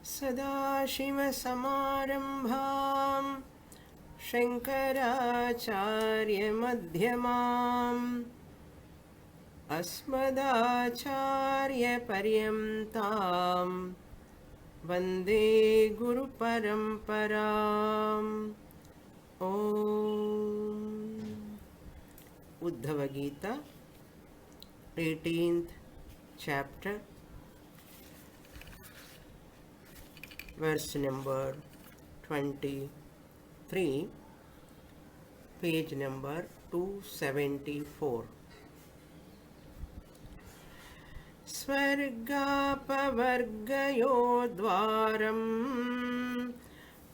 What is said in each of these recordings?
सदाशिवसमारम्भां शङ्कराचार्यमध्यमाम् अस्मदाचार्यपर्यन्तां वन्दे गुरुपरम्पराम्। ॐ Uddhav Gita 18th chapter, verse number 23, page number 274. स्वर्गापवर्गयो द्वारं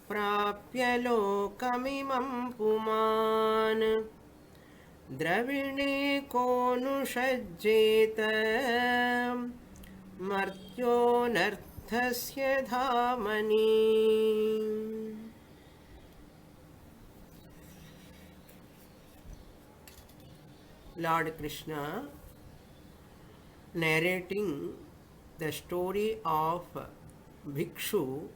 प्राप्य लोकमिमं पुमान् द्रविणे कोऽनुषज्जेत मर्त्योऽनर्थस्य धामनि। Lord Krishna narrating the story of Bhikshu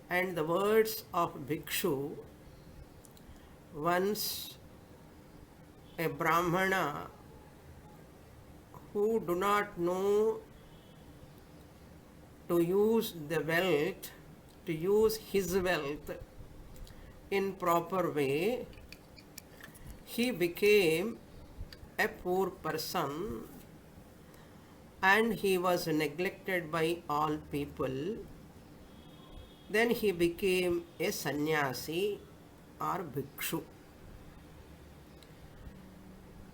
and the words of Bhikshu. Once a Brahmana who do not know to use the wealth, to use his wealth in proper way, he became a poor person and he was neglected by all people. Then he became a sannyasi or bhikshu.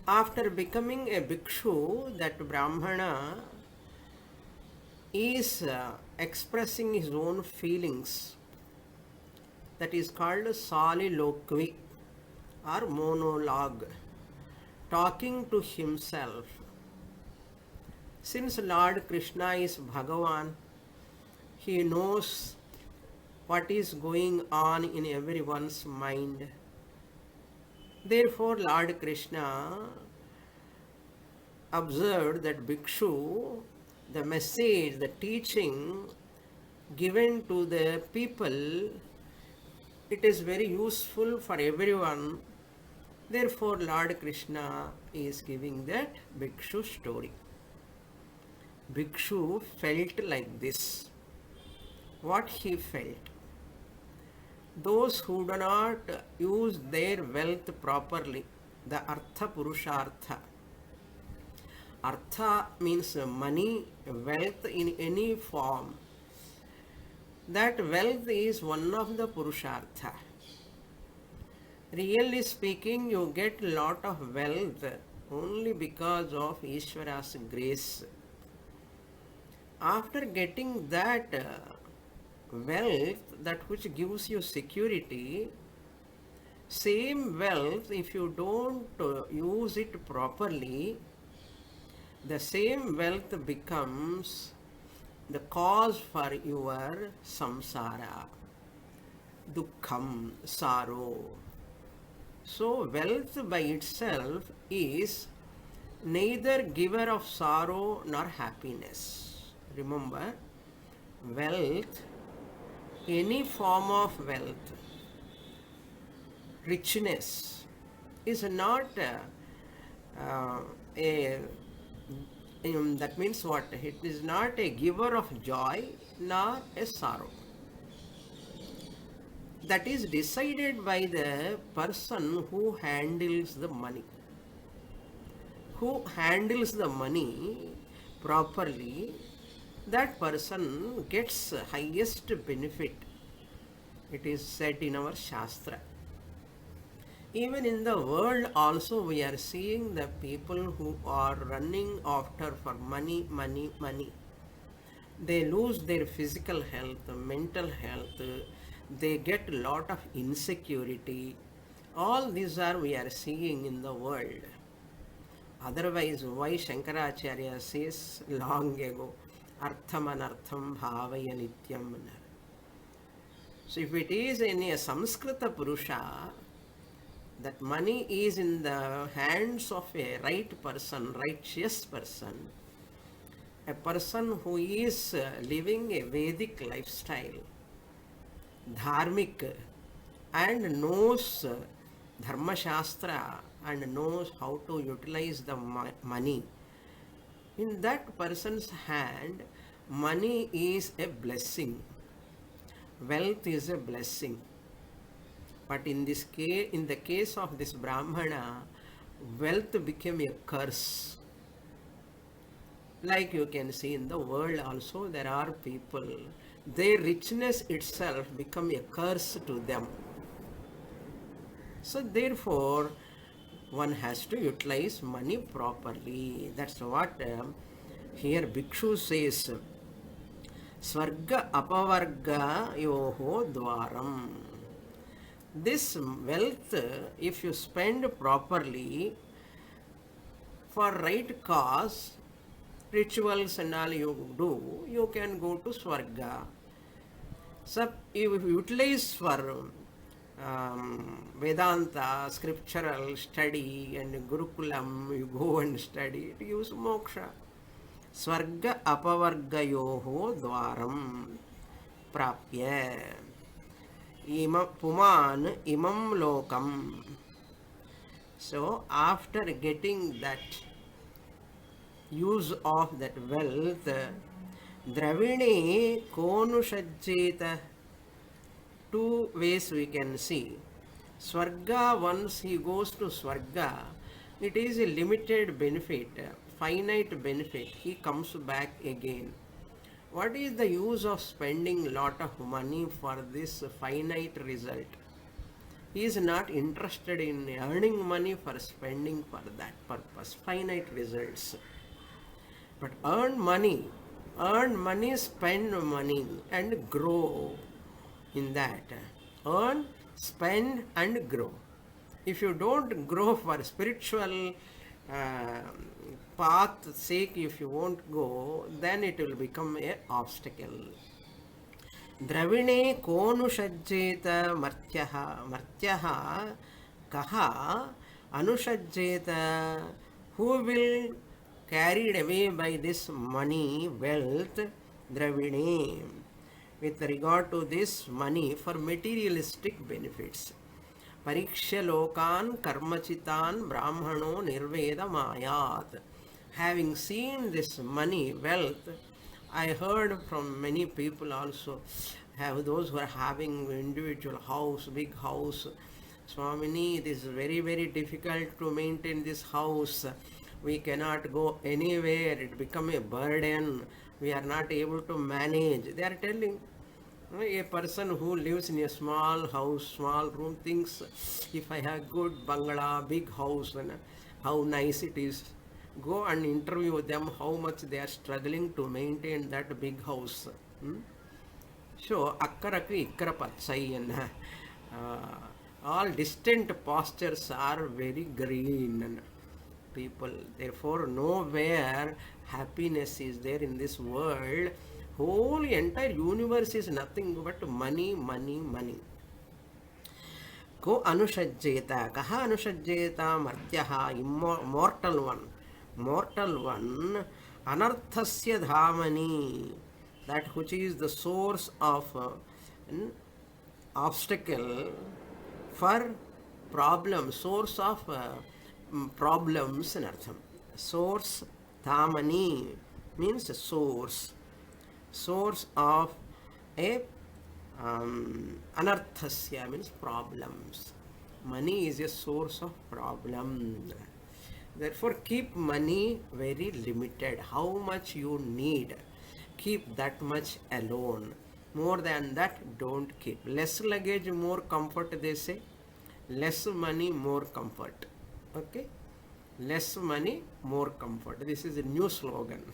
After becoming a bhikshu, that Brahmana is expressing his own feelings. That is called soliloquy or monologue, talking to himself. Since Lord Krishna is Bhagavan, he knows what is going on in everyone's mind. Therefore, Lord Krishna observed that Bhikshu, the message, the teaching given to the people, it is very useful for everyone. Therefore, Lord Krishna is giving that Bhikshu story. Bhikshu felt like this. What he felt? Those who do not use their wealth properly, the Artha Purushartha. Artha means money, wealth in any form. That wealth is one of the Purushartha. Really speaking, you get a lot of wealth only because of Ishvara's grace. After getting that wealth, that which gives you security, same wealth, if you don't use it properly, the same wealth becomes the cause for your samsara, dukkham, sorrow. So wealth by itself is neither giver of sorrow nor happiness. Remember, wealth, any form of wealth, richness, is not that means what? It is not a giver of joy nor a sorrow. That is decided by the person who handles the money. Who handles the money properly, that person gets highest benefit. It is said in our Shastra. Even in the world also we are seeing the people who are running after for money, money, money. They lose their physical health, mental health, they get a lot of insecurity. All these are we are seeing in the world. Otherwise, why Shankaracharya says long ago, Artham anartham bhavaya nityam. So if it is in a Samskrita Purusha, that money is in the hands of a right person, righteous person, a person who is living a Vedic lifestyle, dharmic, and knows Dharma Shastra and knows how to utilize the money, in that person's hand, money is a blessing, wealth is a blessing. But in this case, in the case of this Brahmana, wealth became a curse. Like you can see in the world also, there are people, their richness itself become a curse to them. So therefore, one has to utilize money properly. That's what here Bhikshu says. Swarga apavarga yoho dwaram. This wealth, if you spend properly for right cause, rituals and all you do, you can go to Swarga. So if you utilize for Vedanta, scriptural study and Gurukulam, you go and study, it gives moksha. Swarga apavargayoho dwaram prapya puman imam lokam. So after getting that use of that wealth, dravine konushajjeta. Two ways we can see. Swarga, once he goes to Swarga, it is a limited benefit, finite benefit. He comes back again. What is the use of spending lot of money for this finite result? He is not interested in earning money for spending for that purpose, finite results. But earn money, spend money and grow in that. Earn, spend and grow. If you don't grow for spiritual path sake, if you won't go, then it will become an obstacle. Dravine konushajjeta martyaha kaha anushajjeta. Who will carried away by this money, wealth, dravine, with regard to this money for materialistic benefits. Parikshya lokan karmachitan brahmano nirveda mayat. Having seen this money, wealth, I heard from many people also, have those who are having individual house, big house. Swamini, it is very, very difficult to maintain this house. We cannot go anywhere. It become a burden. We are not able to manage. They are telling. A person who lives in a small house, small room, thinks, if I have good bungalow, big house, and how nice it is. Go and interview them how much they are struggling to maintain that big house. So, akkaraku ikkara pachai, and all distant pastures are very green. And people, therefore, nowhere happiness is there in this world. Whole entire universe is nothing but money, money, money. Ko anushajjeta, kaha anushajjeta martyaha, mortal one, anarthasya dhamani, that which is the source of obstacle for problem, source of problems in artham. Source, dhamani means source of a anarthasya means problems. Money is a source of problem. Therefore, keep money very limited. How much you need, keep that much alone. More than that, don't keep. Less luggage, more comfort, they say. Less money, more comfort. Okay? Less money, more comfort. This is a new slogan.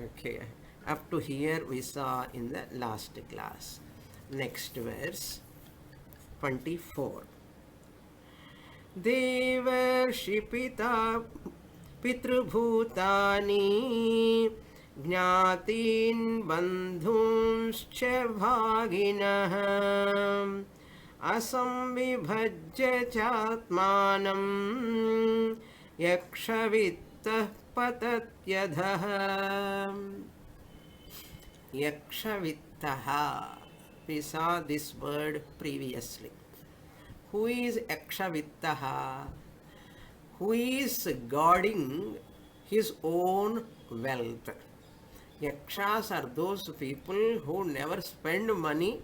Okay. Up to here we saw in the last class. Next verse, 24. Devarshipita pitrubhutani jnatin bandhunscha bhaginah asambhibhajya chatmanam yakshavittah patatyadha yakshavittaha. We saw this word previously. Who is yakshavittaha? Who is guarding his own wealth? Yakshas are those people who never spend money,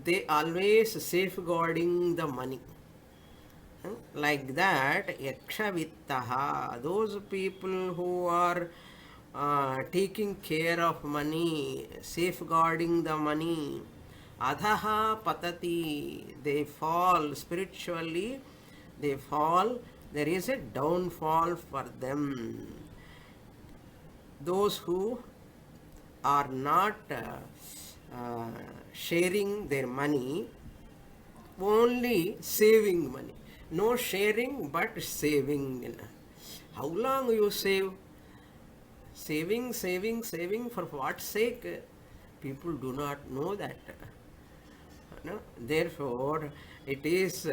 they always safeguarding the money. Like that, yakshavittaha, those people who are taking care of money, safeguarding the money. Adhaha patati, they fall spiritually, they fall, there is a downfall for them. Those who are not sharing their money, only saving money. No sharing but saving. How long you save? Saving, saving, saving for what sake? People do not know that. No? Therefore, it is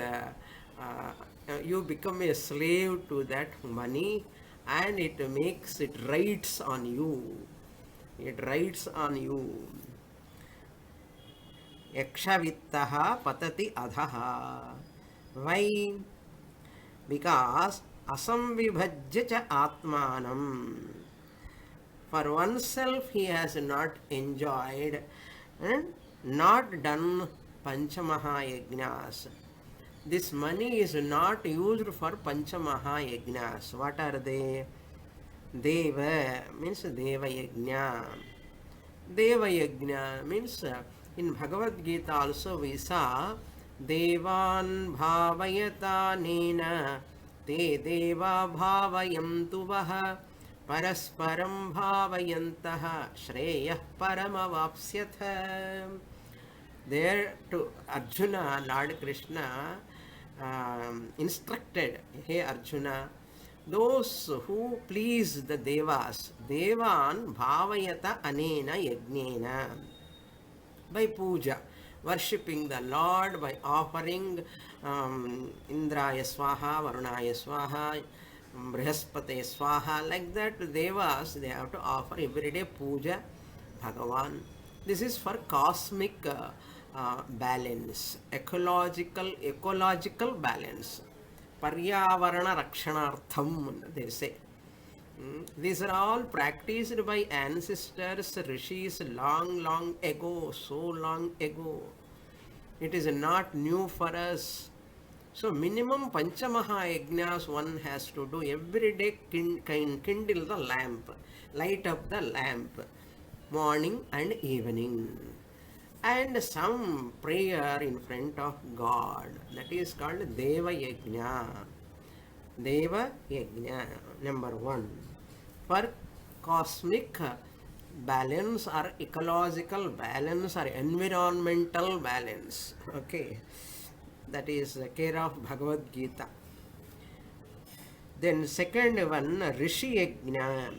you become a slave to that money, and it makes it rights on you. It rights on you. Yakshavittaha patati adhaha. Why? Because asamvibhajya cha atmanam. For oneself he has not enjoyed and not done Panchamaha-yajnas. This money is not used for Panchamaha-yajnas. What are they? Deva means Deva Yajna. Deva Yajna means in Bhagavad Gita also we saw Devan bhavayata nena te deva bhavayantu vaha parasparam bhavayantaha shreyah paramavapsyatha. There to Arjuna, Lord Krishna instructed, hey Arjuna, those who please the devas, devan bhavayata anena yajnena, by puja, worshipping the Lord by offering Indraya Swaha, Varunaya Swaha, Brihaspate Swaha, like that devas, they have to offer everyday puja Bhagavan. This is for cosmic balance, ecological balance. Paryavarana Rakshanartham, they say. These are all practiced by ancestors, rishis, long ago, so long ago. It is not new for us. So minimum Panchamaha Yajnas one has to do every day. Kindle the lamp, light up the lamp, morning and evening, and some prayer in front of God. That is called Deva Yajna. Deva Yajna, number one. For cosmic balance or ecological balance or environmental balance. Okay, that is care of Bhagavad Gita. Then second one, Rishi Yajna.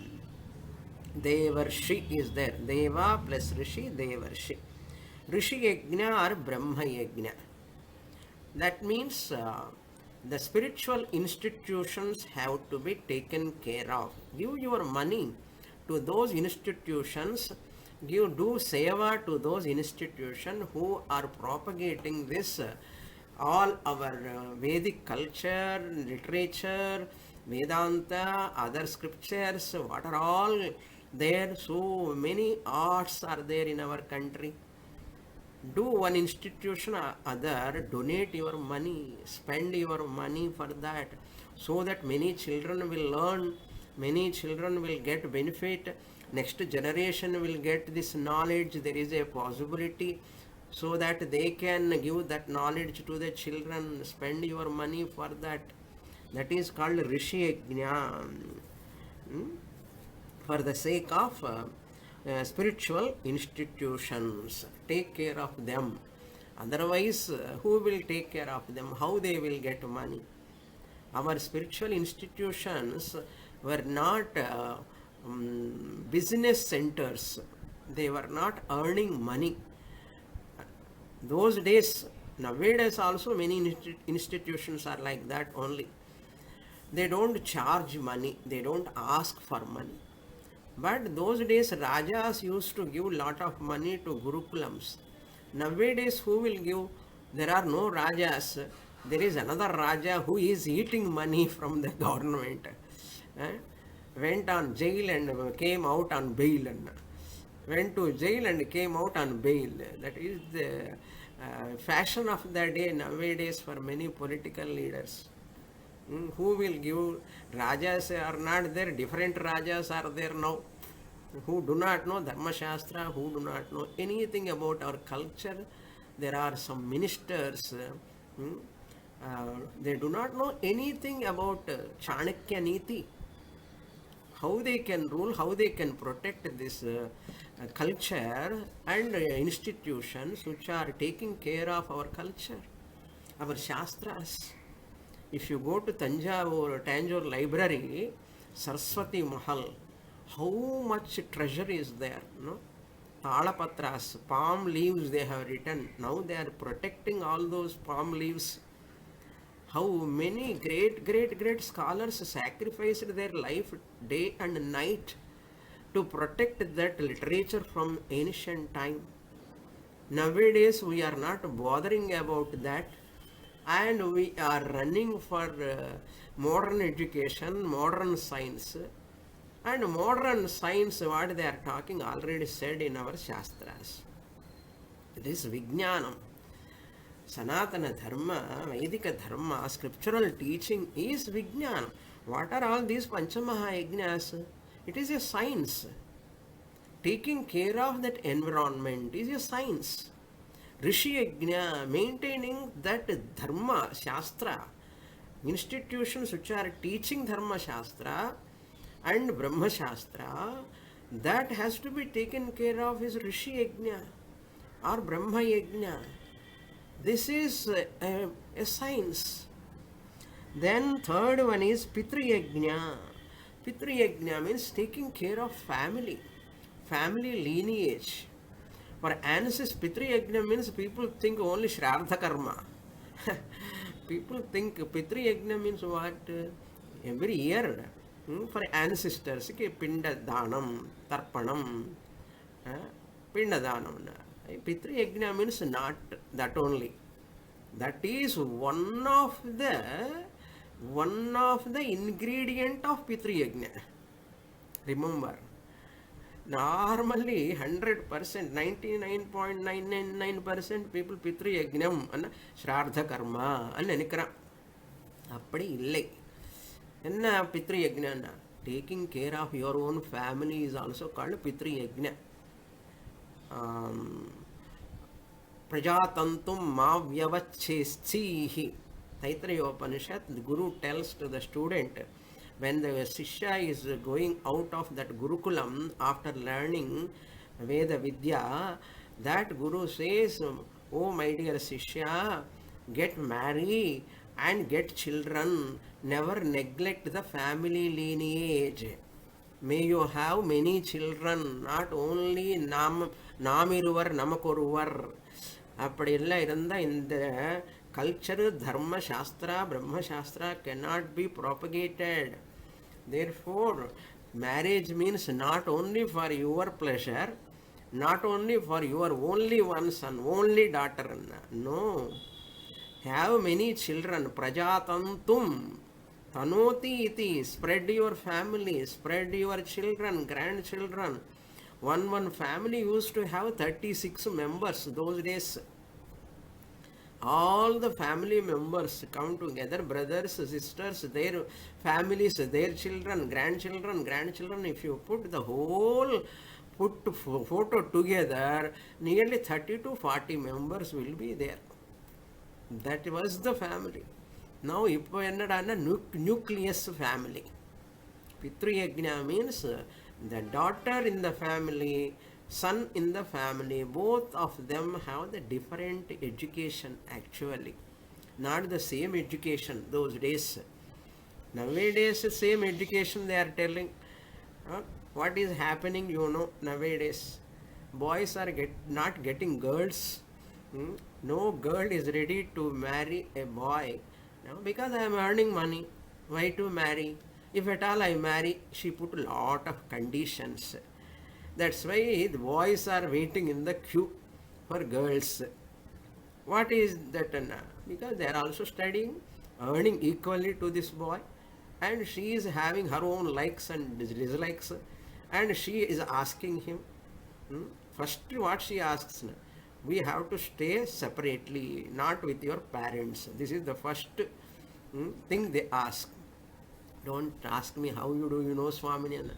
Devarshi is there. Deva plus Rishi, Devarshi. Rishi Yajna or Brahma Yajna. That means the spiritual institutions have to be taken care of. Give your money to those institutions. Do seva to those institutions who are propagating this, all our Vedic culture, literature, Vedanta, other scriptures, what are all there. So many arts are there in our country. Do one institution or other, donate your money, spend your money for that, so that many children will learn, many children will get benefit, next generation will get this knowledge. There is a possibility, so that they can give that knowledge to the children. Spend your money for that. That is called Rishi Yajna. For the sake of spiritual institutions, take care of them. Otherwise, who will take care of them? How they will get money? Our spiritual institutions were not business centers. They were not earning money. Those days, nowadays also many institutions are like that only. They don't charge money, they don't ask for money. But those days Rajas used to give lot of money to Gurukulams. Nowadays who will give? There are no Rajas. There is another Raja who is eating money from the government. Eh? Went on jail and came out on bail. Went to jail and came out on bail. That is the fashion of the day nowadays for many political leaders. Who will give? Rajas are not there, different Rajas are there now, who do not know Dharma Shastra, who do not know anything about our culture. There are some ministers, they do not know anything about Chanakya Niti, how they can rule, how they can protect this culture and institutions which are taking care of our culture, our Shastras. If you go to Tanjore library, Saraswati Mahal, how much treasure is there, no? Talapatras, palm leaves they have written. Now they are protecting all those palm leaves. How many great scholars sacrificed their life day and night to protect that literature from ancient time. Nowadays we are not bothering about that, and we are running for modern education, modern science. And modern science, what they are talking, already said in our Shastras. It is Vijnanam. Sanatana Dharma, Vedika Dharma, scriptural teaching is Vijnanam. What are all these Panchamahayajnas? It is a science. Taking care of that environment is a science. Rishi Yajna, maintaining that Dharma Shastra, institutions which are teaching Dharma Shastra and Brahma Shastra, that has to be taken care of is Rishi Yajna or Brahma Yajna. This is a science. Then third one is Pitru Yajna. Pitru Yajna means taking care of family lineage. For ancestors, Pitru Yajna means people think only Shraddha Karma. People think Pitru Yajna means what? Every year. For ancestors, Pinda Dhanam, Tarpanam, Pinda Dhanam. Pitru Yajna means not that only. That is one of the ingredient of Pitru Yajna. Remember. Normally 100%, 99.999% people Pitru Yajnam and Shraddha Karma and Nenikra. Appadi illai. Enna Pitru Yajna? Taking care of your own family is also called Pitru Yajna. Prajatantum ma vyavacheschihi. Taittiriya Upanishad, the Guru tells to the student, when the Shishya is going out of that Gurukulam after learning Veda Vidya, that Guru says, oh my dear Shishya, get married and get children, never neglect the family lineage. May you have many children, not only Namiruvar, Namakoruvar. அப்படியெல்லாம் இருந்தால் இந்த culture, Dharma Shastra, Brahma Shastra cannot be propagated. Therefore, marriage means not only for your pleasure, not only for your only one son, only daughter. No. Have many children. Prajatantum. Tanoti iti. Spread your family, spread your children, grandchildren. One family used to have 36 members those days. All the family members come together, brothers, sisters, their families, their children, grandchildren. If you put the whole photo together, nearly 30 to 40 members will be there. That was the family. Now, ipo ennadana nucleus family. Pitru Yajna means the daughter in the family, son in the family, both of them have the different education actually. Not the same education those days. Nowadays, same education they are telling. What is happening, nowadays? Boys are not getting girls. No girl is ready to marry a boy. Now, because I am earning money. Why to marry? If at all I marry, she put a lot of conditions. That's why the boys are waiting in the queue for girls. What is that? Because they are also studying, earning equally to this boy, and she is having her own likes and dislikes, and she is asking him. hmm, First, what she asks, we have to stay separately, not with your parents. This is the first thing they ask. Don't ask me how you do, Swamini.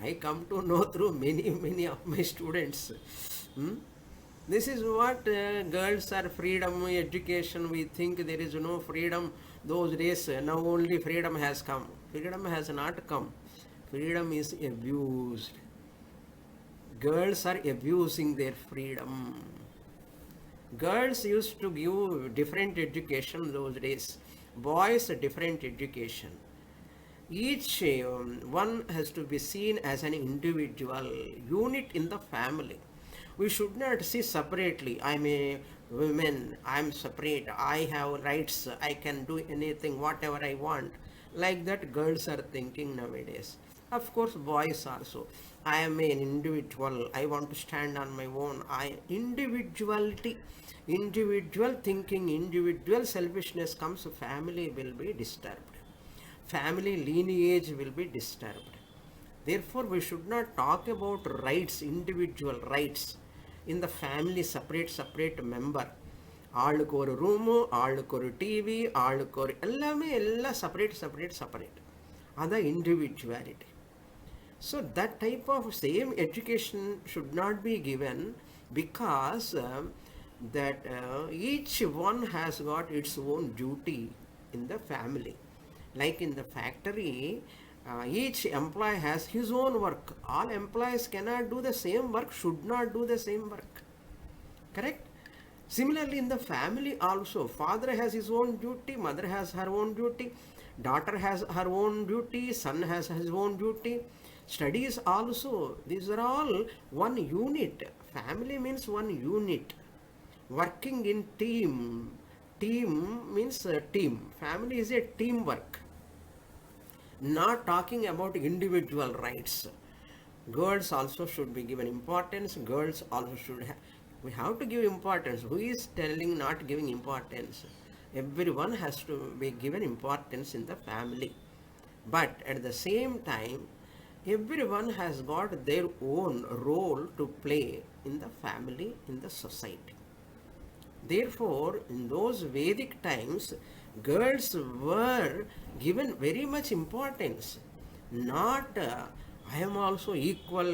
I come to know through many of my students. Hmm? This is what girls are freedom, education. We think there is no freedom. Those days, now only freedom has come. Freedom has not come. Freedom is abused. Girls are abusing their freedom. Girls used to give different education those days. Boys, a different education. Each one has to be seen as an individual unit in the family. We should not see separately. I'm a woman, I'm separate, I have rights, I can do anything, whatever I want. Like that, girls are thinking nowadays. Of course, boys also. I am an individual, I want to stand on my own. Individuality, individual thinking, individual selfishness comes, family will be disturbed. Family lineage will be disturbed. Therefore, we should not talk about rights, individual rights in the family, separate member. ஆளுக்கு ஒரு room, ஆளுக்கு ஒரு TV, ஆளுக்கு ஒரு எல்லாமே எல்லாம் separate. அதான் individuality. So that type of same education should not be given, because each one has got its own duty in the family. Like in the factory, each employee has his own work. All employees cannot do the same work, should not do the same work. Correct? Similarly, in the family also, father has his own duty, mother has her own duty, daughter has her own duty, son has his own duty. Studies also, these are all one unit. Family means one unit. Working in team. Team means team. Family is a teamwork. Not talking about individual rights. Girls also should be given importance. Girls also should we have to give importance. Who is telling not giving importance? Everyone has to be given importance in the family. But at the same time, everyone has got their own role to play in the family, in the society. Therefore, in those Vedic times, girls were given very much importance. Not, I am also equal,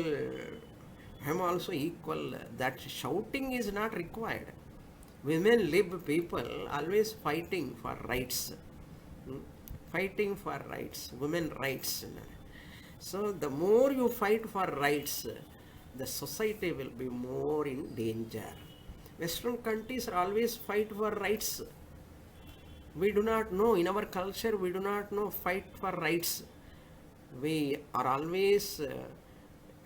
that shouting is not required. Women lib people always fighting for rights. Fighting for rights, women rights. So the more you fight for rights, the society will be more in danger. Western countries are always fight for rights. We do not know, in our culture, we do not know fight for rights. We are always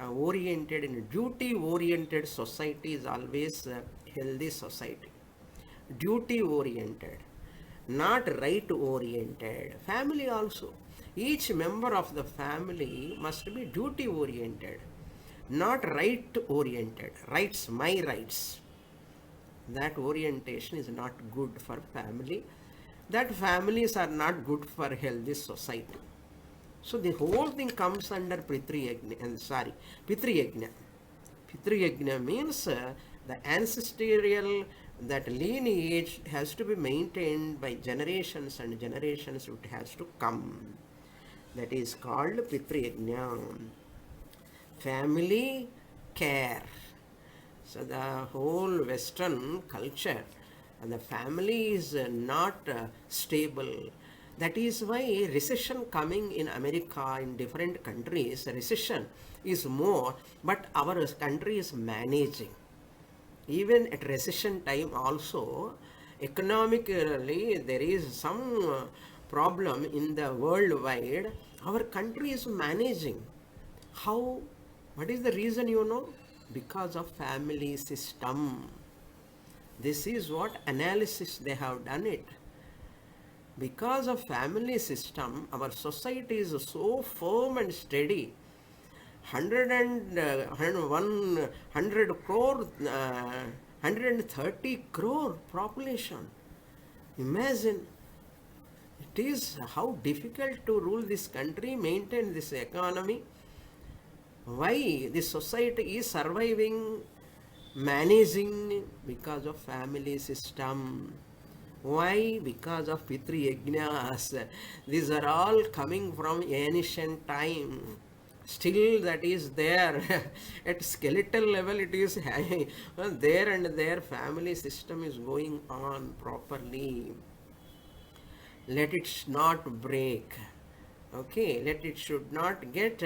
oriented in duty-oriented society is always a healthy society. Duty-oriented, not right-oriented. Family also. Each member of the family must be duty-oriented, not right-oriented. Rights, my rights. That orientation is not good for family. That families are not good for healthy society. So the whole thing comes under Pitriyajna. Pitriyajna means the ancestral, that lineage has to be maintained by generations and generations. It has to come. That is called Pitriyajna. Family care. So the whole Western culture and the family is not stable. That is why recession coming in America, in different countries, recession is more, but our country is managing. Even at recession time also, economically there is some problem in the worldwide. Our country is managing. How? What is the reason, Because of family system. This is what analysis they have done it. Because of family system, our society is so firm and steady. 100 crore, 130 crore population. Imagine, it is how difficult to rule this country, maintain this economy. Why this society is surviving, managing? Because of family system. Why? Because of Pitri Yajnas. These are all coming from ancient time. Still that is there. At skeletal level it is there, and their family system is going on properly. Let it not break. Okay, let it should not get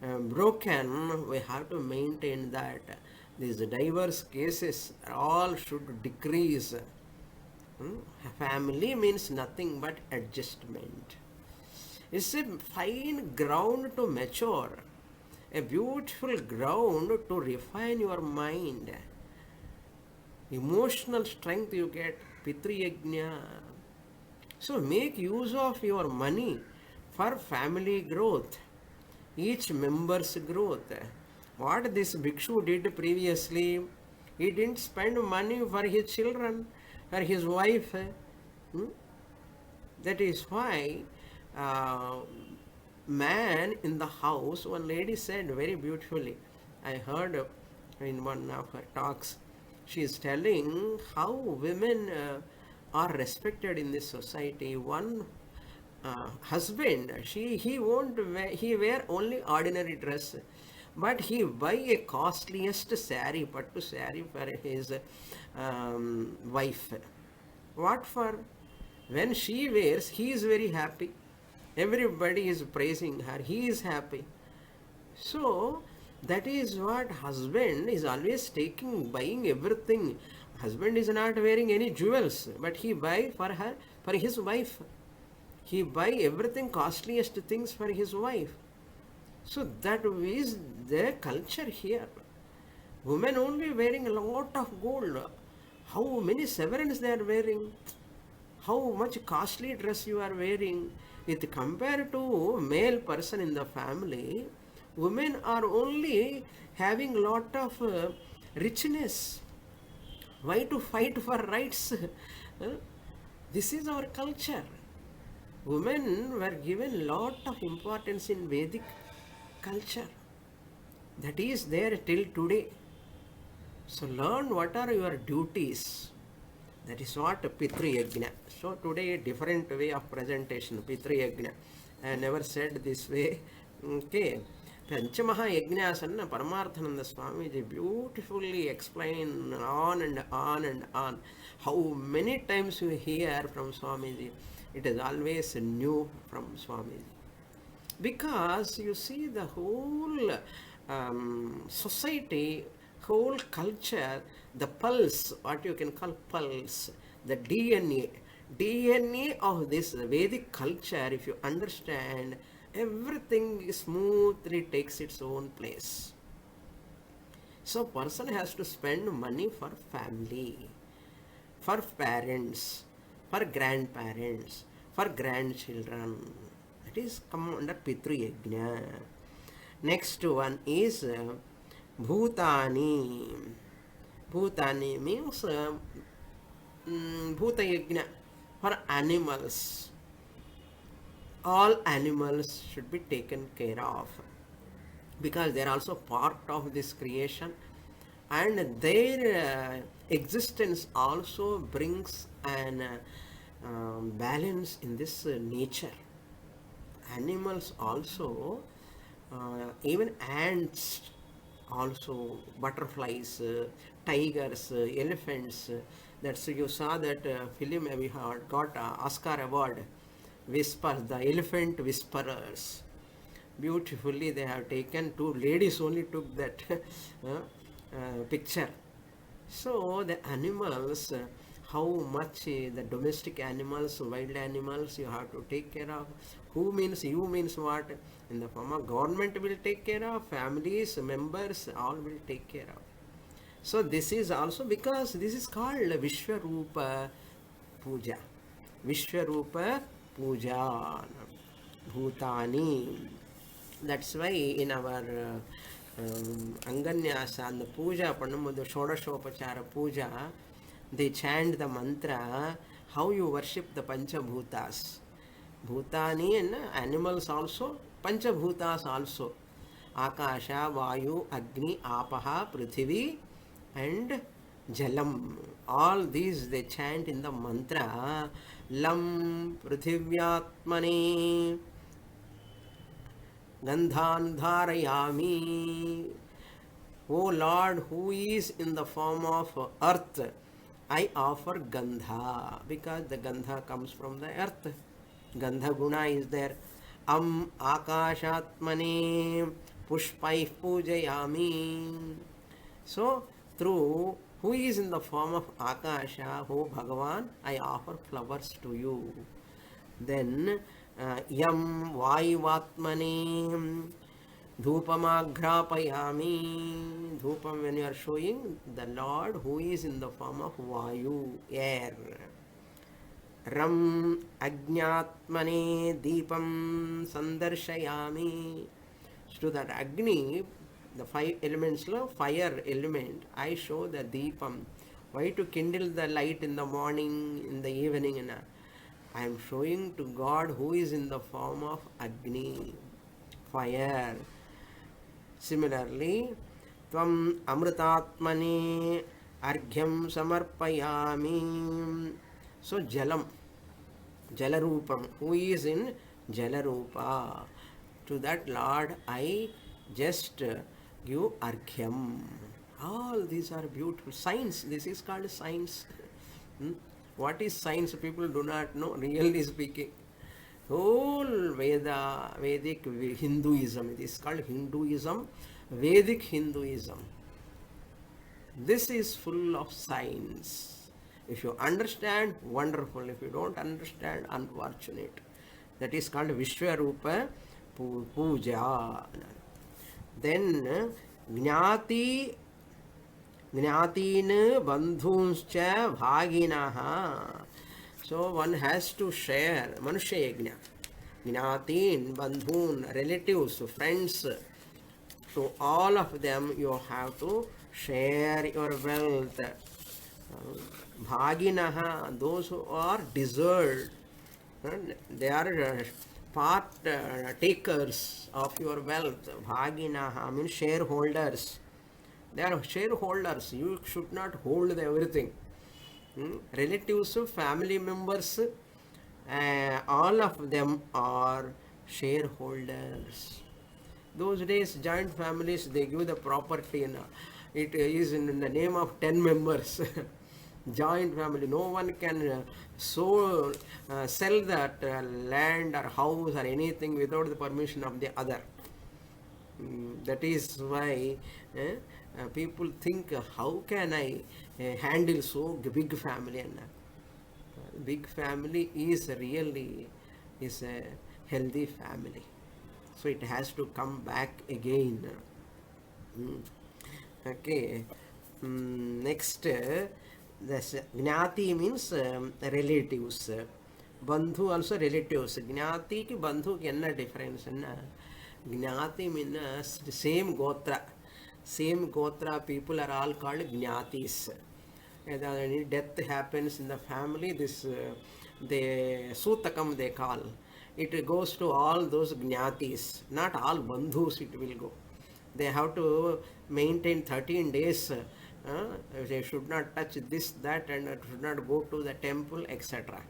broken. We have to maintain that. These diverse cases all should decrease. Family means nothing but adjustment. It's a fine ground to mature, a beautiful ground to refine your mind. Emotional strength you get, Pitri Yajna. So make use of your money for family growth, each member's growth. What this bhikshu did previously, he didn't spend money for his children, for his wife. That is why man in the house, one lady said very beautifully, I heard in one of her talks, she is telling how women are respected in this society. One husband, he won't wear, he wear only ordinary dress, but he buy a costliest sari, pattu sari for his wife. What for? When she wears, he is very happy. Everybody is praising her. He is happy. So that is what husband is always taking, buying everything. Husband is not wearing any jewels, but he buy for her, for his wife. He buy everything, costliest things for his wife. So that is the culture here. Women only wearing a lot of gold. How many sovereigns they are wearing? How much costly dress you are wearing? With compared to male person in the family, women are only having lot of richness. Why to fight for rights? This is our culture. Women were given lot of importance in Vedic culture. That is there till today. So learn what are your duties. That is what Pitri Yajna. So today a different way of presentation, Pitri Yajna. I never said this way. Okay. Panchamaha Yajnasanna Paramarthananda Swamiji beautifully explain on and on and on. How many times you hear from Swamiji, it is always new from Swamiji. Because you see the whole society, whole culture, the pulse, what you can call pulse, the DNA of this Vedic culture, if you understand, everything smoothly takes its own place. So person has to spend money for family, for parents, for grandparents, for grandchildren. It is come under Pitri Yajna. Next one is Bhutani. Bhutani means Bhuta Yajna for animals. All animals should be taken care of because they are also part of this creation, and their existence also brings an balance in this nature. Animals also, even ants, also butterflies, tigers, elephants. That's you saw that film we had got Oscar award. Whispers, the elephant whisperers. Beautifully they have taken. Two ladies only took that picture. So the animals, how much the domestic animals, wild animals you have to take care of. Who means you means what? In the form of government will take care of, families, members, all will take care of. So this is also because this is called Vishwarupa Puja. Vishwarupa Puja. Bhutani. That's why in our Anganyasa and the puja, the Shodashopachara puja, they chant the mantra how you worship the Panchabhutas. Bhutani and animals also, Panchabhutas also. Akasha, Vayu, Agni, Apaha, Prithvi and Jalam. All these they chant in the mantra Lam Prithvyatmane Gandhan Dharayami. O Lord, who is in the form of earth, I offer Gandha, because the Gandha comes from the earth. Gandha Guna is there. Akashatmane Pushpai Pujayami. So, through who is in the form of Akasha, O Bhagavan, I offer flowers to you. Then Yam Vaivatmane Dhupamagrapayami. Dhupam, when you are showing the Lord who is in the form of Vayu, air. Ram Ajnatmane Deepam Sandarshayami. To that Agni, the 5 elements, fire element, I show the Deepam. Why to kindle the light in the morning, in the evening? I am showing to God who is in the form of Agni, fire. Similarly, Tvam Amritatmane Arghyam Samarpayami. So Jalam, Jalarupam, who is in Jalarupa. To that Lord I just give Arghyam. All these are beautiful. Science, this is called science. What is science? People do not know, really speaking. Whole Vedic Hinduism, it is called Hinduism, Vedic Hinduism. This is full of science. If you understand, wonderful. If you don't understand, unfortunate. That is called Vishwarupa Puja. Then Jnati Bandhunscha Bhaginaha. So one has to share Manusha Yajna. Jnatin, Bandhun, relatives, friends. To all of them you have to share your wealth. Bhaginaha, those who are deserved. They are part takers of your wealth. Bhaginaha means shareholders. They are shareholders. You should not hold everything. Relatives, family members, all of them are shareholders. Those days, joint families, they give the property. It is in the name of 10 members. Joint family, no one can sell that land or house or anything without the permission of the other. That is why people think, how can I handle so big family? And big family is really a healthy family. So it has to come back again. Okay. Next, this Gnati means relatives. Bandhu also relatives. Gnati ki bandhu ki enna difference? Gnati means same gotra. Same gotra people are all called Gnatis. And any death happens in the family, this they Sutakam they call. It goes to all those Gnatis, not all Bandhus it will go. They have to maintain 13 days. They should not touch this, that, and should not go to the temple, etc.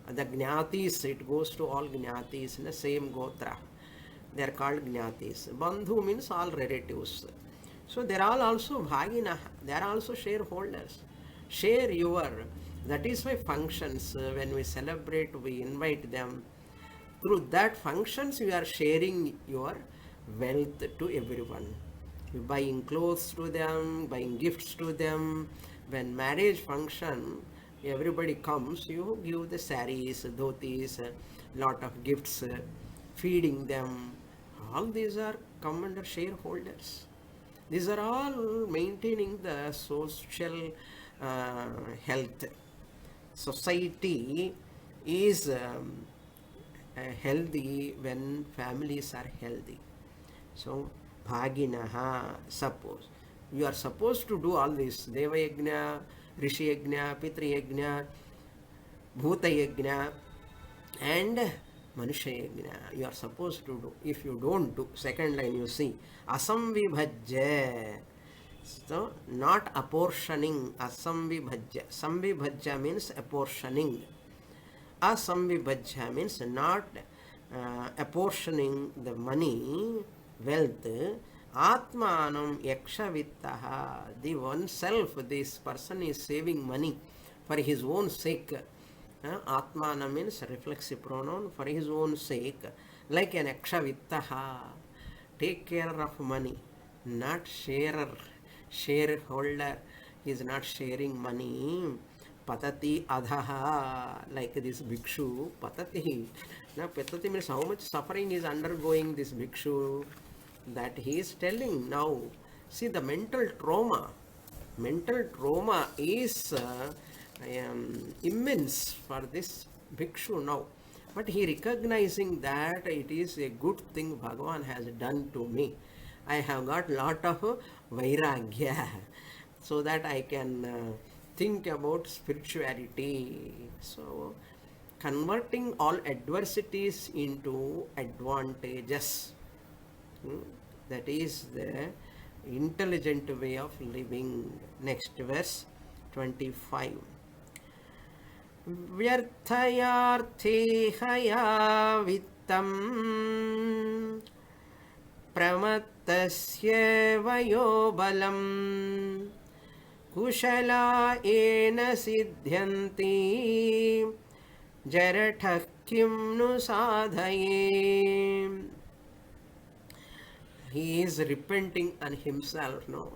The Gnatis, it goes to all Gnatis in the same Gotra. They are called Gnatis. Bandhu means all relatives. So they are all also Bhagina. They are also shareholders. Share your, that is why functions, when we celebrate, we invite them. Through that functions, you are sharing your wealth to everyone. You buying clothes to them, buying gifts to them. When marriage function, everybody comes, you give the saris, dhotis, lot of gifts, feeding them. All these are come under shareholders. These are all maintaining the social health. Society is healthy when families are healthy. So, bhaginaha, suppose. You are supposed to do all this. Deva yajna, rishi yajna, pitri yajna, bhuta yajna, and manusha yajna. You are supposed to do. If you don't do, second line you see, asamvibhajya. So, not apportioning, asamvibhajya. Samvibhajya means apportioning. Asamvibhajya means not apportioning the money, wealth. Atmanam yakshavittaha. The oneself, this person is saving money for his own sake. Atmana means reflexive pronoun, for his own sake. Like an yakshavittaha. Take care of money, not sharer, shareholder. He is not sharing money. Patati adhaha, like this bhikshu, patati. Now, patati means how much suffering is undergoing this bhikshu, that he is telling now. See, the mental trauma is immense for this bhikshu now. But he recognizing that it is a good thing Bhagavan has done to me. I have got lot of vairagya, so that I can think about spirituality. So, converting all adversities into advantages. That is the intelligent way of living. Next verse 25. Vyarthayarthe haya vittam pramattasya vayobalam kushala ena siddhyanti jarathah kim nu sadhaye. He is repenting on himself. No.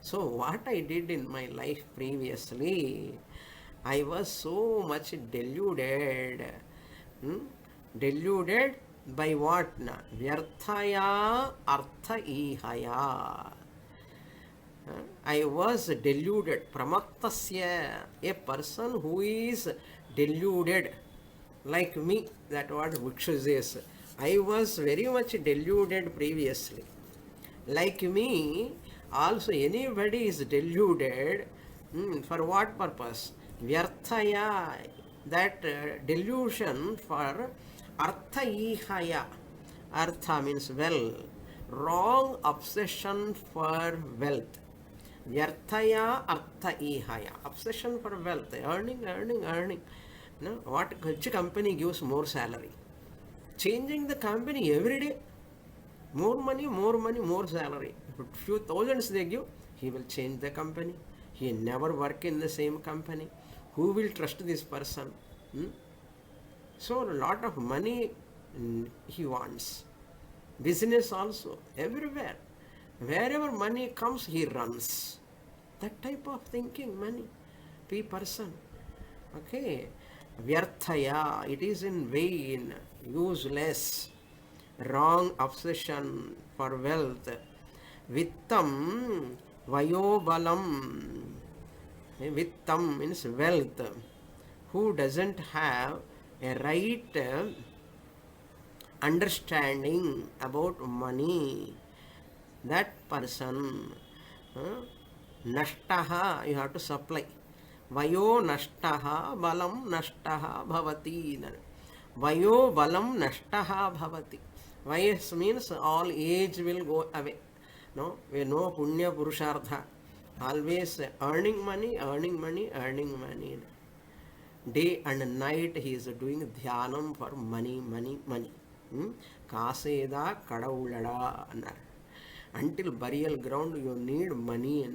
So what I did in my life previously, I was so much deluded. Deluded by what? Vyarthaya artha ihaya. I was deluded. Pramattasya, a person who is deluded, like me, that what Bhikshu says. I was very much deluded previously. Like me, also anybody is deluded. For what purpose? Vyarthaya, that delusion for artha ihaya. Artha means well. Wrong obsession for wealth. Vyarthaya artha ihaya. Obsession for wealth. Earning. No? Which company gives more salary? Changing the company every day. More money, more salary. If few thousands they give, he will change the company. He never work in the same company. Who will trust this person? So a lot of money he wants. Business also, everywhere. Wherever money comes, he runs. That type of thinking, money, person. Okay. Vyarthaya, it is in vain, useless, wrong obsession for wealth. Vittam, vayobalam. Vittam means wealth. Who doesn't have a right understanding about money, that person, nashtaha, you have to supply. Vayo nashtaha balam nashtaha bhavati. Vayo balam nashtaha bhavati. Vayas means all age will go away. No, we know punya purushartha. Always earning money. Day and night he is doing dhyanam for money. Kaseda kadavulada. Until burial ground you need money.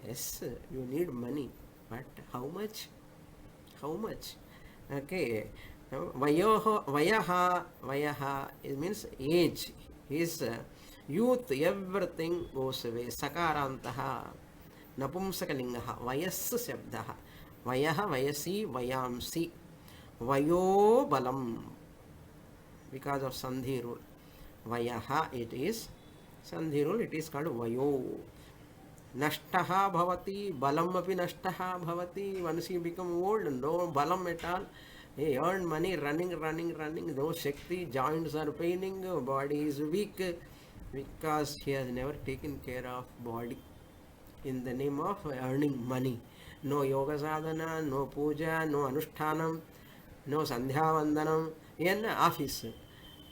Yes, you need money. But how much? Okay. Vayaha, it means age. His youth, everything goes away. Sakarantaha, napumsakalingaha, vayas shabdaha. Vayaha, vayasi, vayamsi. Vayo balam. Because of Sandhi rule. Vayaha it is. Sandhi rule, it is called Vayo. Nashtaha bhavati, balam api nashtaha bhavati. Once you become old, no balam at all. He earned money running, no Shakti, joints are paining, body is weak because he has never taken care of body in the name of earning money. No yoga sadhana, no puja, no anushtanam, no sandhya vandanam, in office.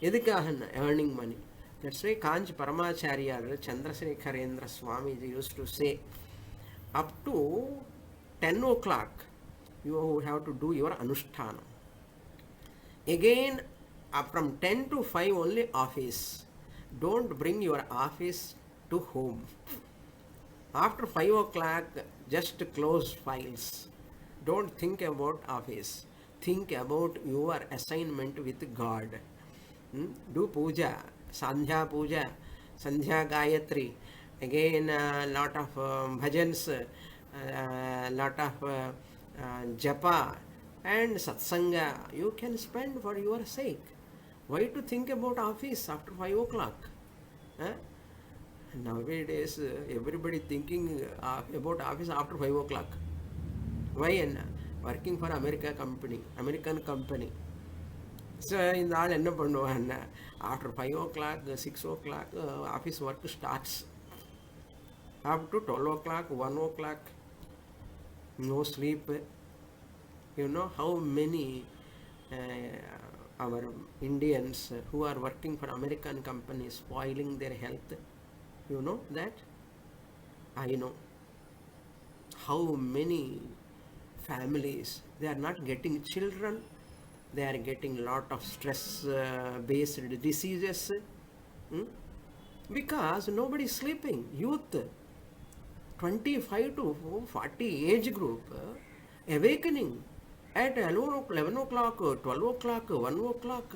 Edikahan earning money. That's why Kanch Paramacharya Chandrasekharendra Swamiji used to say, up to 10 o'clock, you have to do your anushthana. Again, from 10 to 5 only office. Don't bring your office to home. After 5 o'clock, just close files. Don't think about office. Think about your assignment with God. Do puja, Sandhya Gayatri. Again, lot of bhajans, lot of japa and satsanga. You can spend for your sake. Why to think about office after 5 o'clock? Huh? Nowadays, everybody thinking about office after 5 o'clock. Why? Working for American company. So, in the end after 5 o'clock, 6 o'clock, office work starts. Up to 12 o'clock, 1 o'clock, no sleep. You know how many our Indians who are working for American companies spoiling their health? You know that? I know. How many families, they are not getting children, they are getting lot of stress based diseases because nobody is sleeping. Youth, 25 to 40 age group, awakening at 11 o'clock, 12 o'clock, 1 o'clock.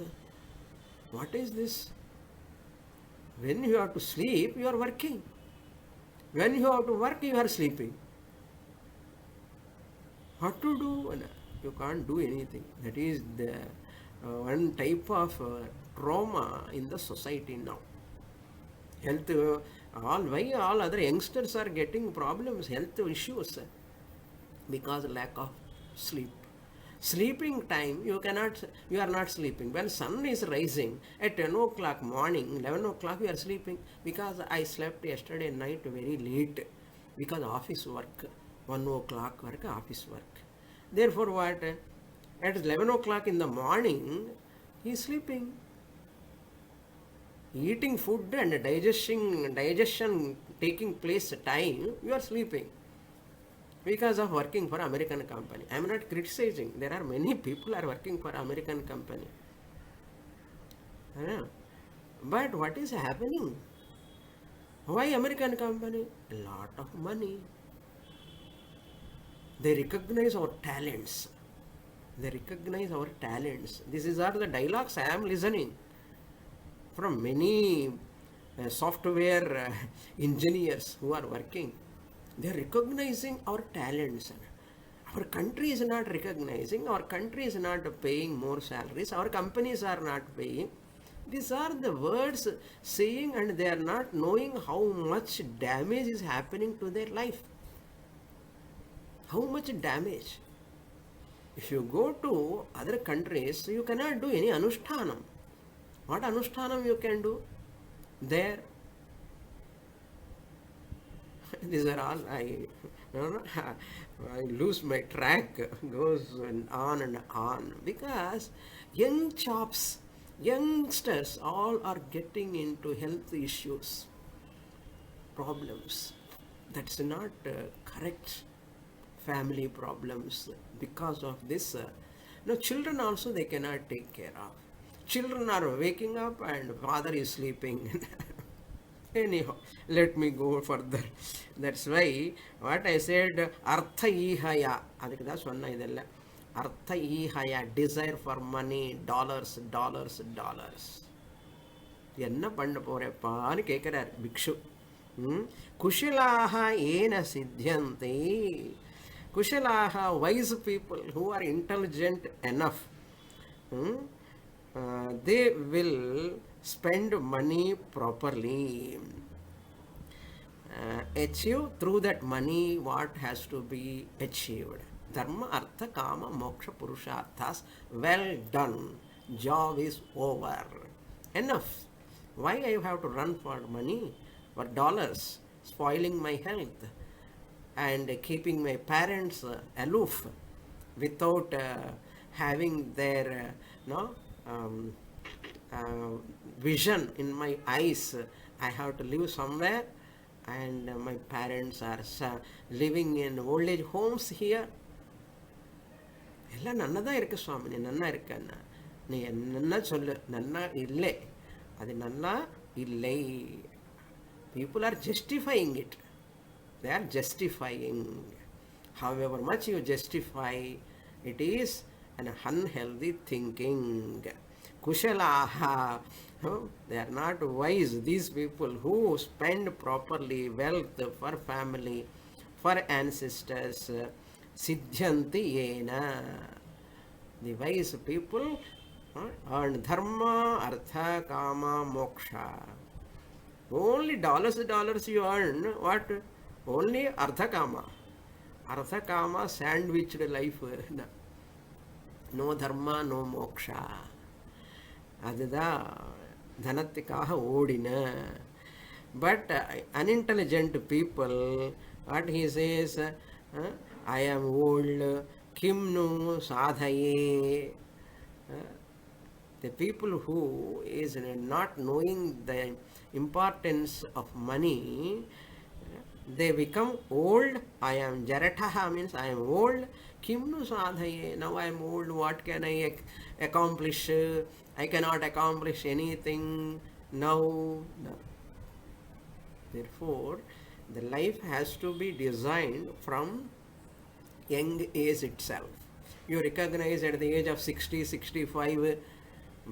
What is this? When you have to sleep, you are working. When you have to work, you are sleeping. What to do? You can't do anything. That is the one type of trauma in the society now. Health, why all other youngsters are getting problems, health issues? Because lack of sleep. Sleeping time, you are not sleeping. When sun is rising at 10 o'clock morning, 11 o'clock, you are sleeping because I slept yesterday night very late because office work, 1 o'clock work, office work. Therefore what? At 11 o'clock in the morning, he is sleeping. Eating food and digestion taking place time, you are sleeping. Because of working for American company. I am not criticizing. There are many people are working for American company. But what is happening? Why American company? A lot of money. They recognize our talents. These are the dialogues I am listening from many software engineers who are working. They are recognizing our talents. Our country is not recognizing, our country is not paying more salaries, our companies are not paying. These are the words saying, and they are not knowing how much damage is happening to their life. How much damage? If you go to other countries, you cannot do any anushtanam. What anushtanam you can do? There. These are all, I lose my track, goes on and on, because youngsters all are getting into health issues, problems. That's not correct. Family problems because of this. Children also they cannot take care of. Children are waking up and father is sleeping. Anyhow, let me go further. That's why what I said, artha ihaya, adikku da sonna idella. Artha ihaya, desire for money, dollars. என்ன பண்ண போறப்பான்னு கேட்கிறார் பிக்ஷு. குஷலாக ஏன சித்தியந்தி. Kushalaha, wise people who are intelligent enough, they will spend money properly. Achieve through that money what has to be achieved. Dharma, Artha, Kama, Moksha, Purusharthas. Well done. Job is over. Enough. Why I have to run for money, for dollars, spoiling my health, and keeping my parents aloof without having their no um, uh, vision in my eyes. I have to live somewhere, and my parents are living in old age homes here. எல்லாம் நன்னா தான் இருக்கு சுவாமி, நன்னா இருக்கன்னா நீ என்னன்னா சொல்லு, நன்னா இல்லை, அது நன்னா இல்லை. People are justifying it. They are justifying. However much you justify, it is an unhealthy thinking. Kushalaha, they are not wise. These people who spend properly wealth for family, for ancestors, siddhyanti yena. The wise people earn dharma, artha, kama, moksha. Only dollars you earn. What? Only artha kama. Artha kama sandwiched life. No dharma, no moksha. அதுதான் தனத்துக்காக ஓடின. But unintelligent people, what he says, I am old, kim nu sadhaye. The people who is not knowing the importance of money, they become old. I am jarataha, means I am old. Kim nu sadhaye. Now I am old, what can I accomplish? I cannot accomplish anything now. No. Therefore, the life has to be designed from young age itself. You recognize at the age of 60, 65,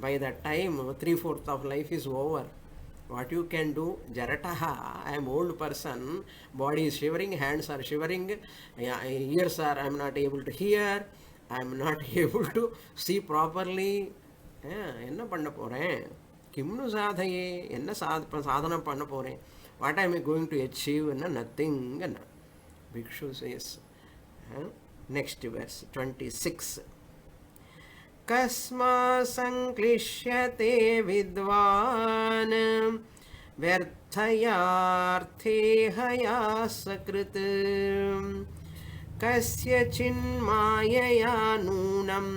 by that time 3/4 of life is over. What you can do? Jarataha, I am old person, body is shivering, hands are shivering, ears are, I am not able to hear, I am not able to see properly. என்ன பண்ண போகிறேன்? கிம்னு சாதையே, என்ன சாதனம் பண்ண போகிறேன்? What am I going to achieve? Nothing. Bhikshu says, next verse 26. Kasma sanklishyate vidvan vyarthayarthehaya sakrit kasya chinmayaya nunam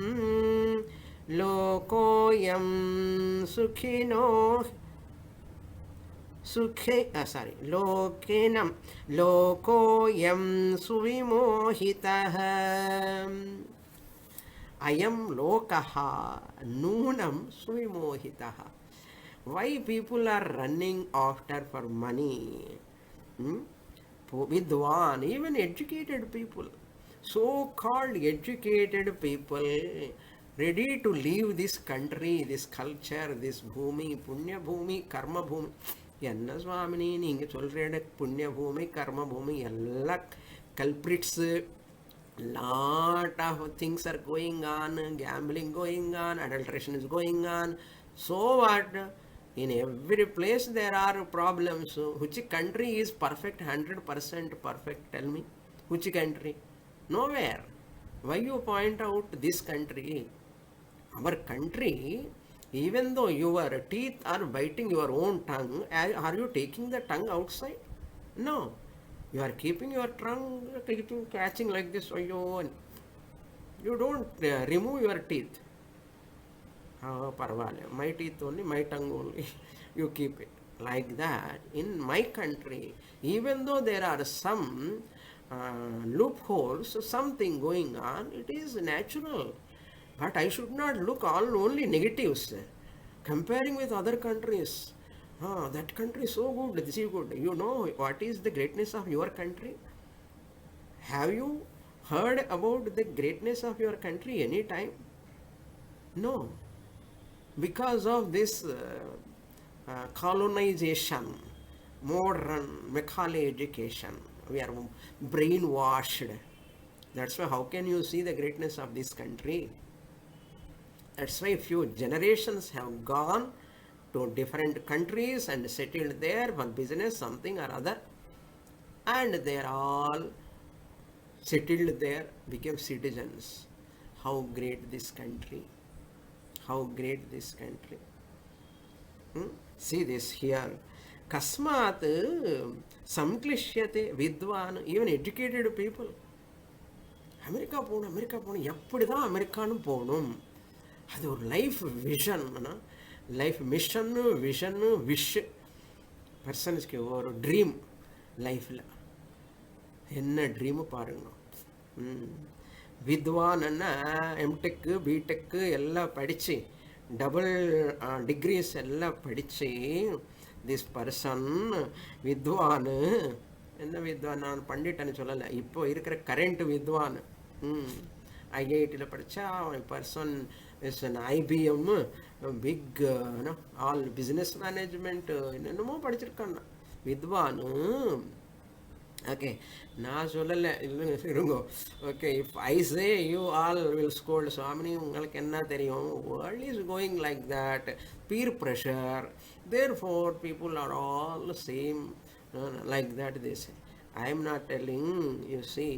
lokoyam sukhino lokoyam suvimohitah ayam lokaha nunam suvimohitah. Why people are running after for money? Vidwan, even educated people, so-called educated people, ready to leave this country, this culture, this bhumi, punya bhumi, karma bhumi. Enna Swamini, நீங்க சொல்றேட புண்ணிய பூமி, கர்ம பூமி, எல்லா culprits, lot of things are going on, gambling going on, adulteration is going on. So what? In every place there are problems. Which country is perfect, 100% perfect? Tell me. Which country? Nowhere. Why you point out this country? Our country, even though your teeth are biting your own tongue, are you taking the tongue outside? No. You are keeping your tongue, catching like this. You don't remove your teeth. Parvale, my teeth only, my tongue only. You keep it. Like that, in my country, even though there are some loopholes, something going on, it is natural. But I should not look only negatives. Comparing with other countries, that country is so good, this is good. You know what is the greatness of your country? Have you heard about the greatness of your country any time? No. Because of this colonization, modern Macaulay education, we are brainwashed. That's why how can you see the greatness of this country? That's why few generations have gone to different countries and settled there for business, something or other, and they are all settled there, became citizens. How great this country! How great this country! See this here. Kasmat samklishyate vidvan, even educated people. America போகணும் எப்படி தான் அமெரிக்கான்னு போகணும், அது ஒரு life vision, life மிஷன்னு விஷன்னு wish பர்சன்ஸ்க்கு ஒரு dream லைஃப்பில். என்ன dream பாருங்க. வித்வான்னா எம்டெக்கு பிடெக்கு எல்லாம் படித்து டபுள் டிகிரிஸ் எல்லாம் படித்து திஸ் பர்சன் வித்வான். என்ன வித்வான், நான் பண்டிட்டன்னு சொல்லலை, இப்போ இருக்கிற கரண்ட் வித்வான். ஐஐடியில் படித்தா person is an IBM big all business management என்னென்னமோ படிச்சிருக்கான்னா வித்வான். ஓகே, நான் சொல்லலை, இல்லை இருங்கோ. Okay, if I say you all will scold Swamini, உங்களுக்கு என்ன தெரியும், world is going like that, peer pressure, there four people are all same. Like that they say. I am not telling, you see,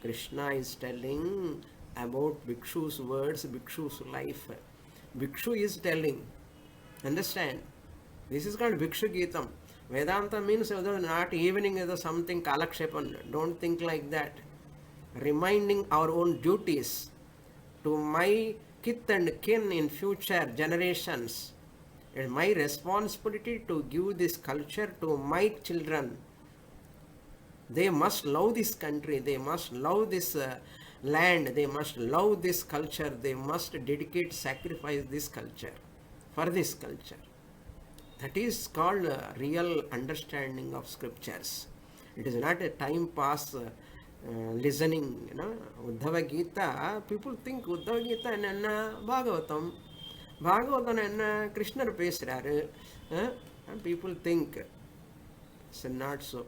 Krishna is telling about Bhikshu's words, Bhikshu's life. Bhikshu is telling. Understand? This is called Bhikshu Gitam. Vedanta means not evening is something kalakshepan. Don't think like that. Reminding our own duties to my kith and kin in future generations. It's my responsibility to give this culture to my children. They must love this country, they must love this land, they must love this culture, they must dedicate, sacrifice this culture for this culture. That is called real understanding of scriptures. It is not a time pass listening. Uddhava Gita, people think Uddhava Gita and Bhagavatam. பாகவதன் என்ன கிருஷ்ணர் பேசுகிறாரு, and people think it's not so.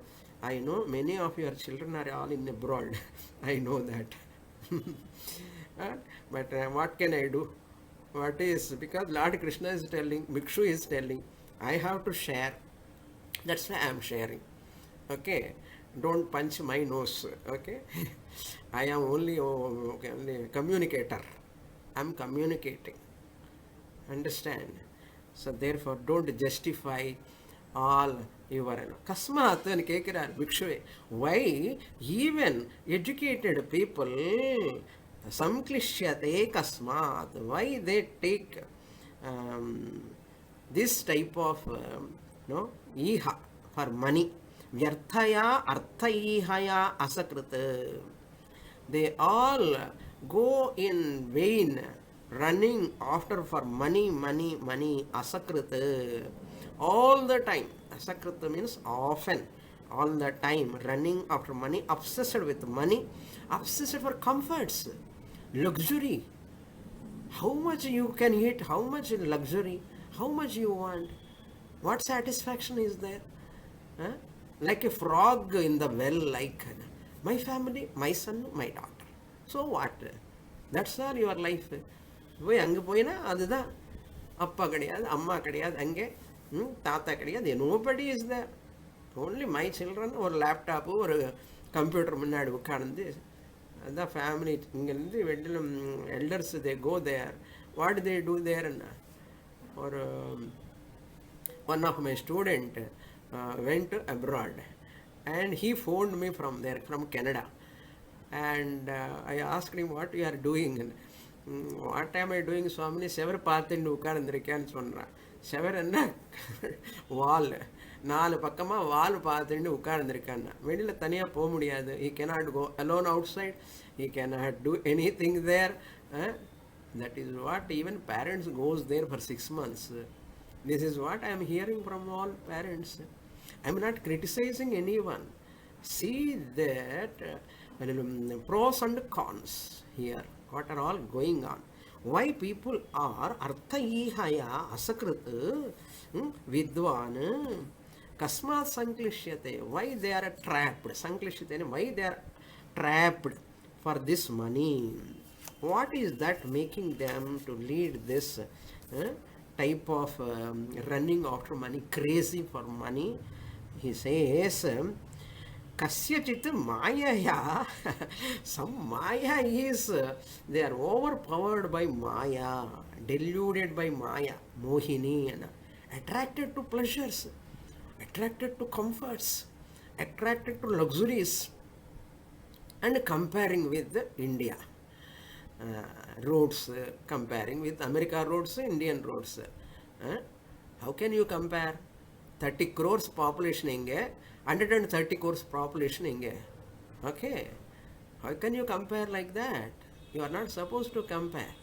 I know many of your children are all in abroad. I know that. But what can I do? What is, because Lord Krishna is telling, Bhikshu is telling, I have to share. That's why I am sharing. Okay, don't punch my nose. Okay, I am only only communicator. I am communicating. Understand? So therefore don't justify all your kasmat nu kekrar Bhikshuve. Why even educated people samklishyate kasmat, why they take this type of iha for money, vyarthaya arthaihaya asakrit. They all go in vain, running after for money, asakrit, all the time. Asakrit means often, all the time, running after money, obsessed with money, obsessed for comforts, luxury. How much you can eat, how much luxury, how much you want, what satisfaction is there? Like a frog in the well, like my family, my son, my daughter. So what? That's all your life. போய் அங்கே போயினா அதுதான், அப்பா கிடையாது, அம்மா கிடையாது, அங்கே தாத்தா கிடையாது, nobody is there, only my children. ஒரு லேப்டாப்பு ஒரு கம்ப்யூட்டர் முன்னாடி உட்கார்ந்து, அதுதான் ஃபேமிலி. இங்கேருந்து வெளியில் elders they go there, what they do தேர்ன்னா. ஒரு one of my student went abroad and he phoned me from there, from Canada, and I asked him, what you are doing? What am I doing, Swamini? செவர் பார்த்துட்டு உட்கார்ந்துருக்கேன்னு சொல்கிறான். செவர் என்ன, வால், 4 பக்கமாக வால் பார்த்துட்டு உட்கார்ந்துருக்கான்னா. வெளியில் தனியாக போக முடியாது. He cannot go alone outside, he cannot do anything there. That is what even parents goes there for 6 months. This is what I am hearing from all parents. I am not criticizing anyone. See that pros and cons here, what are all going on. Why people are arthaihaya asakrit vidwan kasmat sanklishyate, why they are trapped, sanklishyate, why they are trapped for this money. What is that making them to lead this type of running after money, crazy for money? He says kasyachit mayaya. Some maya is, they are overpowered by maya, deluded by maya, mohini, attracted to pleasures, attracted to comforts, attracted to luxuries, and comparing with India. Roads, comparing with America roads, Indian roads. How can you compare? 30 crores population inge, 130 crores population inge. Okay. How can you compare like that? You are not supposed to compare.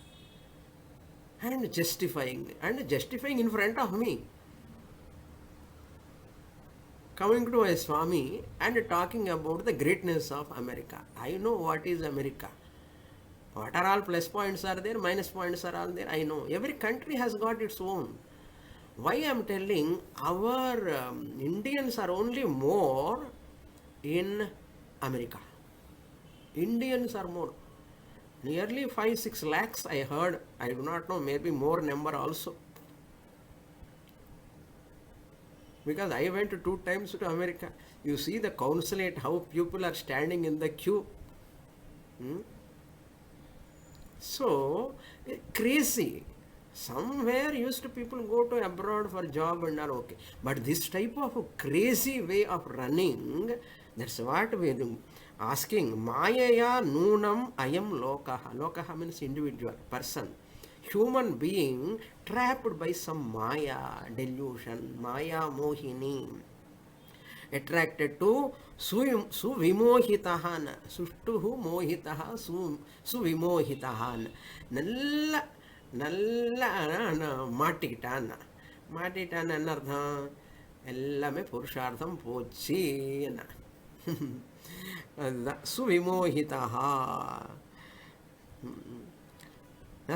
And justifying in front of me. Coming to a Swami and talking about the greatness of America. I know what is America. What are all plus points are there, minus points are all there, I know. Every country has got its own. Why I am telling, our Indians are only more in America. Indians are more. Nearly 5-6 lakhs I heard, I do not know, maybe more number also. Because I went 2 times to America. You see the consulate, how people are standing in the queue. So, crazy. Somewhere used to people go to abroad for job and all okay. But this type of crazy way of running, that's what we are asking. Mayaya noonam ayam lokaha. Lokaha means individual, person. Human being trapped by some maya, delusion, maya mohini, attracted to suvimohitahan, sushtuhu mohitaha, suvimohitahan. நல்ல மாட்டிக்கிட்டான் என்ன அர்த்தம்? எல்லாமே புருஷார்த்தம் போச்சு என்ன. அதுதான் சுவிமோகிதா.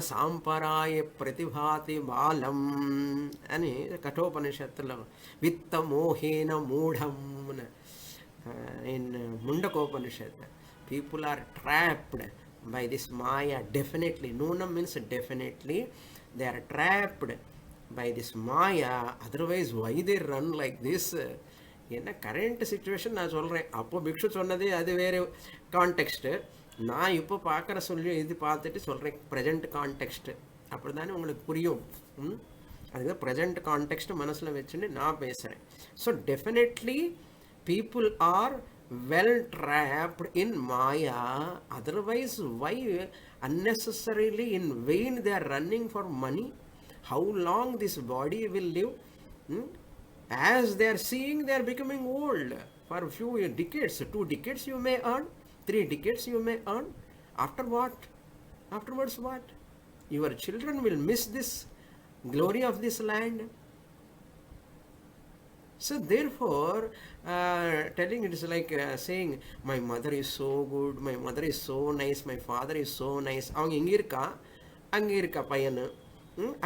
సాంపరాయ ప్రతిభాతి బాలం అని కఠోపనిషత్తులో విత్తమోహేన మూఢం in Mundakopanishad. People are trapped by this maya, definitely. Noonam means definitely. They are trapped by this maya. Otherwise, why they run like this? என்ன கரண்ட் சிச்சுவேஷன் நான் சொல்கிறேன். அப்போ பிக்ஷு சொன்னது அது வேறு கான்டெக்ஸ்ட்டு. நான் இப்போ பார்க்குற சொல்லி இது பார்த்துட்டு சொல்கிறேன் ப்ரெசண்ட் கான்டெக்ஸ்ட்டு. அப்படி தானே உங்களுக்கு புரியும். அதுதான் ப்ரெசண்ட் கான்டெக்ஸ்ட் மனசில் வச்சுன்னு நான் பேசுகிறேன். So definitely people are well trapped in maya. Otherwise, why unnecessarily in vain they are running for money? How long this body will live? As they are seeing, they are becoming old. For a few decades, 2 decades you may earn, 3 decades you may earn. After what? Afterwards what? Your children will miss this glory of this land. So therefore, telling it is like saying, my mother is so good, my mother is so nice, my father is so nice. அவங்க இங்கே இருக்கா, அங்கே இருக்கா பையனு,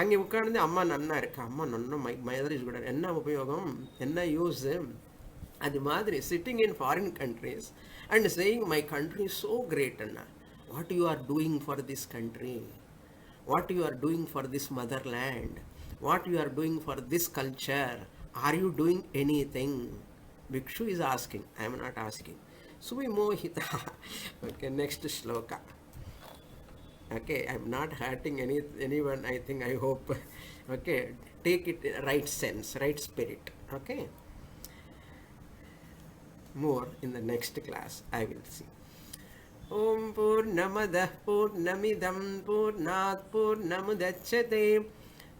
அங்கே உட்கார்ந்து அம்மா நன்னா இருக்கா, அம்மா நன்னா மை மதர் இஸ் குட். என்ன உபயோகம், என்ன யூஸ்? அது மாதிரி sitting in foreign countries and saying, my country is so great. Anna, what you are doing for this country? What you are doing for this motherland? What you are doing for this culture? Are you doing anything? Bhikshu is asking. I am not asking. Suvimohita. Okay, next shloka. Okay, I am not hurting anyone, I think, I hope. Okay, take it in right sense, right spirit. Okay. More in the next class, I will see. Om Purnamadah Purnamidam Purnat Purnamudachyate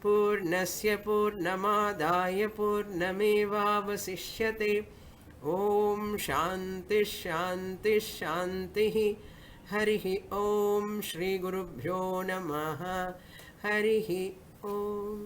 Purnasya Purnamadaya Purnamevavasishyate. Om Shanti Shanti Shanti. Harihi Om Shri Gurubhyo Namaha. Harihi Om.